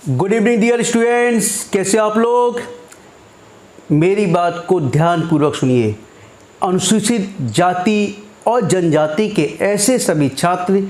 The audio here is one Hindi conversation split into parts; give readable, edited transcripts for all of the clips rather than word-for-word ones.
गुड इवनिंग डियर स्टूडेंट्स, कैसे आप लोग। मेरी बात को ध्यानपूर्वक सुनिए। अनुसूचित जाति और जनजाति के ऐसे सभी छात्र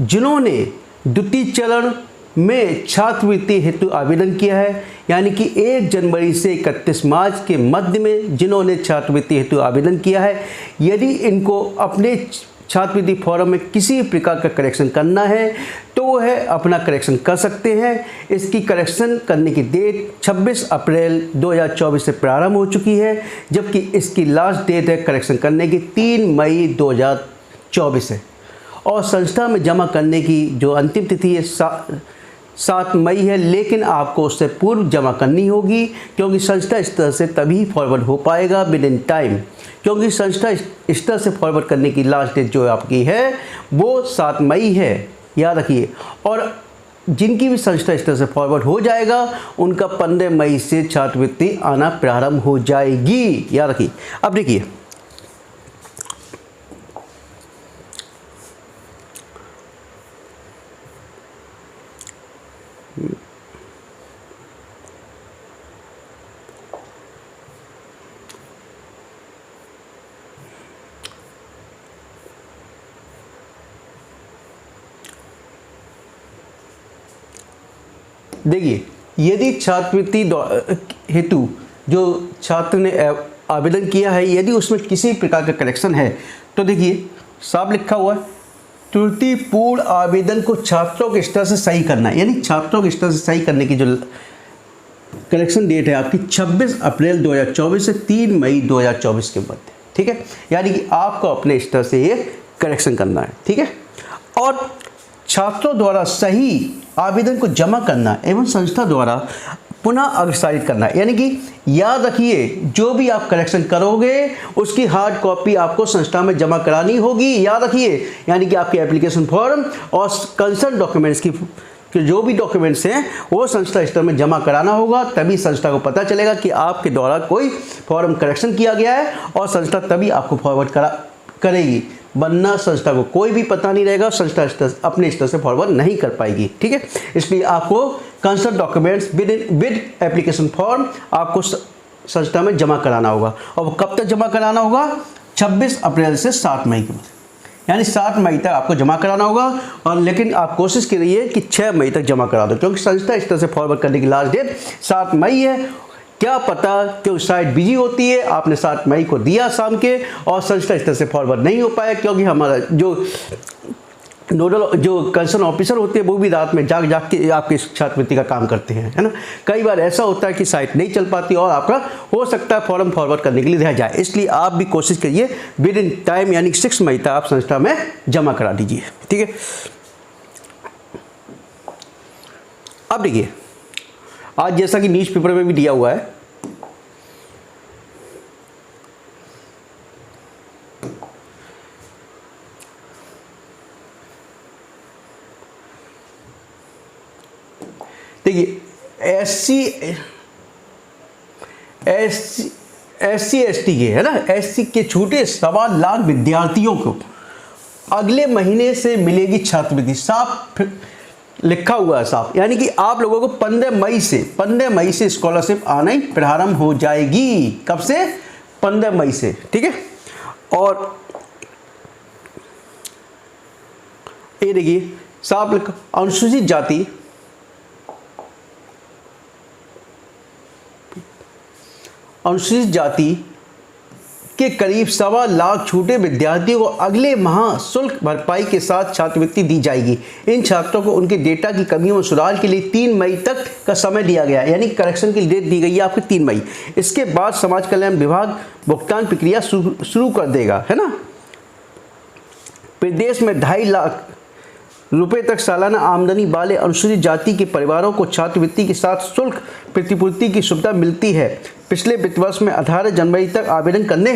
जिन्होंने द्वितीय चरण में छात्रवृत्ति हेतु आवेदन किया है, यानी कि 1 जनवरी से 31 मार्च के मध्य में जिन्होंने छात्रवृत्ति हेतु आवेदन किया है, यदि इनको अपने छात्रवृत्ति फॉर्म में किसी प्रकार का करेक्शन करना है तो वह अपना करेक्शन कर सकते हैं। इसकी करेक्शन करने की डेट 26 अप्रैल 2024 से प्रारंभ हो चुकी है, जबकि इसकी लास्ट डेट है करेक्शन करने की 3 मई 2024 है। और संस्था में जमा करने की जो अंतिम तिथि है 7 मई है, लेकिन आपको उससे पूर्व जमा करनी होगी, क्योंकि संस्था स्तर से तभी फॉरवर्ड हो पाएगा विद इन टाइम, क्योंकि संस्था स्तर से फॉरवर्ड करने की लास्ट डेट जो आपकी है वो 7 मई है, याद रखिए। और जिनकी भी संस्था स्तर से फॉरवर्ड हो जाएगा उनका 15 मई से छात्रवृत्ति आना प्रारंभ हो जाएगी, याद रखिए। अब देखिए, देखिए, यदि छात्रवृत्ति हेतु जो छात्र ने आवेदन किया है, यदि उसमें किसी प्रकार का करेक्शन है तो देखिए साफ लिखा हुआ है, त्रुटिपूर्ण आवेदन को छात्रों के स्तर से सही करना है। यानी छात्रों के स्तर से सही करने की जो करेक्शन डेट है आपकी 26 अप्रैल 2024 से 3 मई 2024 के मध्य, ठीक है। यानी कि आपको अपने स्तर से ये करेक्शन करना है, ठीक है। और छात्रों द्वारा सही आवेदन को जमा करना एवं संस्था द्वारा पुनः अग्रसारित करना, यानी कि याद रखिए जो भी आप करेक्शन करोगे उसकी हार्ड कॉपी आपको संस्था में जमा करानी होगी, याद रखिए। यानी कि आपके एप्लीकेशन फॉर्म और कंसर्न डॉक्यूमेंट्स की जो भी डॉक्यूमेंट्स हैं वो संस्था स्तर में जमा कराना होगा, तभी संस्था को पता चलेगा कि आपके द्वारा कोई फॉर्म करेक्शन किया गया है, और संस्था तभी आपको फॉरवर्ड करेगी, वरना संस्था को कोई भी पता नहीं रहेगा, संस्था अपने स्तर से फॉरवर्ड नहीं कर पाएगी, ठीक है। इसलिए आपको concern documents with application form आपको संस्था में जमा कराना होगा। और वो कब तक जमा कराना होगा? 26 अप्रैल से 7 मई के मध्य, यानी 7 मई तक आपको जमा कराना होगा। और लेकिन आप कोशिश करिए कि 6 मई तक जमा करा दो, क्योंकि संस्था स्तर से फॉरवर्ड करने की लास्ट डेट 7 मई है। क्या पता क्यों साइट बिजी होती है, आपने 7 मई को दिया शाम के और संस्था स्तर से फॉरवर्ड नहीं हो पाया, क्योंकि हमारा जो नोडल जो कंसर्न ऑफिसर होते हैं वो भी रात में जाग के आपकी छात्रवृत्ति का काम करते हैं, है ना। कई बार ऐसा होता है कि साइट नहीं चल पाती और आपका हो सकता है फॉर्म फॉरवर्ड करने के लिए रह जाए, इसलिए आप भी कोशिश करिए विद इन टाइम, यानी 6 मई तक आप संस्था में जमा करा दीजिए, ठीक है। अब देखिए, आज जैसा कि न्यूज़ पेपर में भी दिया हुआ है, देखिए एससी एसटी के, है ना, एससी के छूटे 1.25 लाख विद्यार्थियों को अगले महीने से मिलेगी छात्रवृत्ति, साफ लिखा हुआ है साफ। यानी कि आप लोगों को 15 मई से स्कॉलरशिप आना ही प्रारंभ हो जाएगी। कब से? 15 मई से, ठीक है। और ये देखिए साफ लिखा, अनुसूचित जाति के करीब 1.25 लाख छूटे विद्यार्थियों को अगले माह शुल्क भरपाई के साथ छात्रवृत्ति दी जाएगी। इन छात्रों को उनके डेटा की कमियों में सुधार के लिए 3 मई तक का समय दिया गया है, यानी करेक्शन की डेट दी गई है आपकी 3 मई। इसके बाद समाज कल्याण विभाग भुगतान प्रक्रिया शुरू कर देगा, है ना। प्रदेश में 2.5 लाख रुपए तक सालाना आमदनी वाले अनुसूचित जाति के परिवारों को छात्रवृत्ति के साथ शुल्क प्रतिपूर्ति की सुविधा मिलती है। पिछले वित्त वर्ष में 18 जनवरी तक आवेदन करने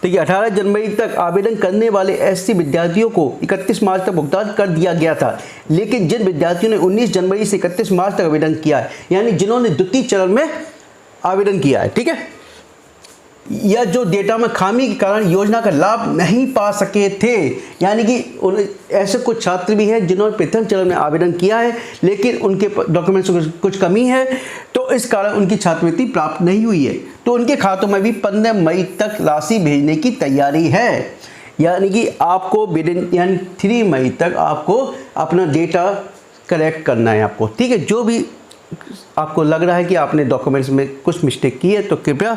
देखिए 18 जनवरी तक आवेदन करने वाले एससी विद्यार्थियों को 31 मार्च तक भुगतान कर दिया गया था, लेकिन जिन विद्यार्थियों ने 19 जनवरी से 31 मार्च तक आवेदन किया है, यानी जिन्होंने द्वितीय चरण में आवेदन किया है, ठीक है, या जो डेटा में खामी के कारण योजना का लाभ नहीं पा सके थे, यानी कि ऐसे कुछ छात्र भी हैं जिन्होंने प्रथम चरण में आवेदन किया है लेकिन उनके डॉक्यूमेंट्स में कुछ कमी है, तो इस कारण उनकी छात्रवृत्ति प्राप्त नहीं हुई है, तो उनके खातों में भी 15 मई तक राशि भेजने की तैयारी है। यानी कि आपको यानी 3 मई तक आपको अपना डेटा कलेक्ट करना है आपको, ठीक है। जो भी आपको लग रहा है कि आपने डॉक्यूमेंट्स में कुछ मिस्टेक की है तो कृपया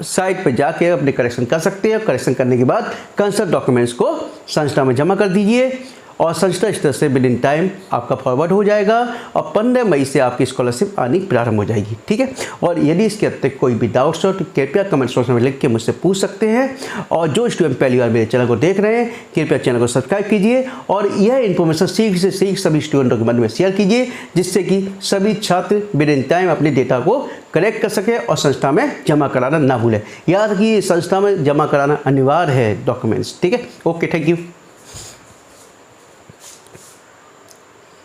साइट पर जाके अपने करेक्शन कर सकते हैं। करेक्शन करने के बाद कंसर्न डॉक्यूमेंट्स को संस्था में जमा कर दीजिए और संस्था इस तरह से विद इन टाइम आपका फॉरवर्ड हो जाएगा और 15 मई से आपकी स्कॉलरशिप आनी प्रारंभ हो जाएगी, ठीक है। और यदि इसके अतिरिक्त कोई भी डाउट्स हो तो कृपया कमेंट बॉक्स में लिख के मुझसे पूछ सकते हैं। और जो स्टूडेंट पहली बार मेरे चैनल को देख रहे हैं कृपया चैनल को सब्सक्राइब कीजिए और यह इन्फॉर्मेशन सीख से सीख सभी स्टूडेंटों के मन में शेयर कीजिए, जिससे कि सभी छात्र विद इन टाइम अपने डेटा को कलेक्ट कर सके और संस्था में जमा कराना ना भूलें। याद रखिए संस्था में जमा कराना अनिवार्य है डॉक्यूमेंट्स, ठीक है। Okay, thank you.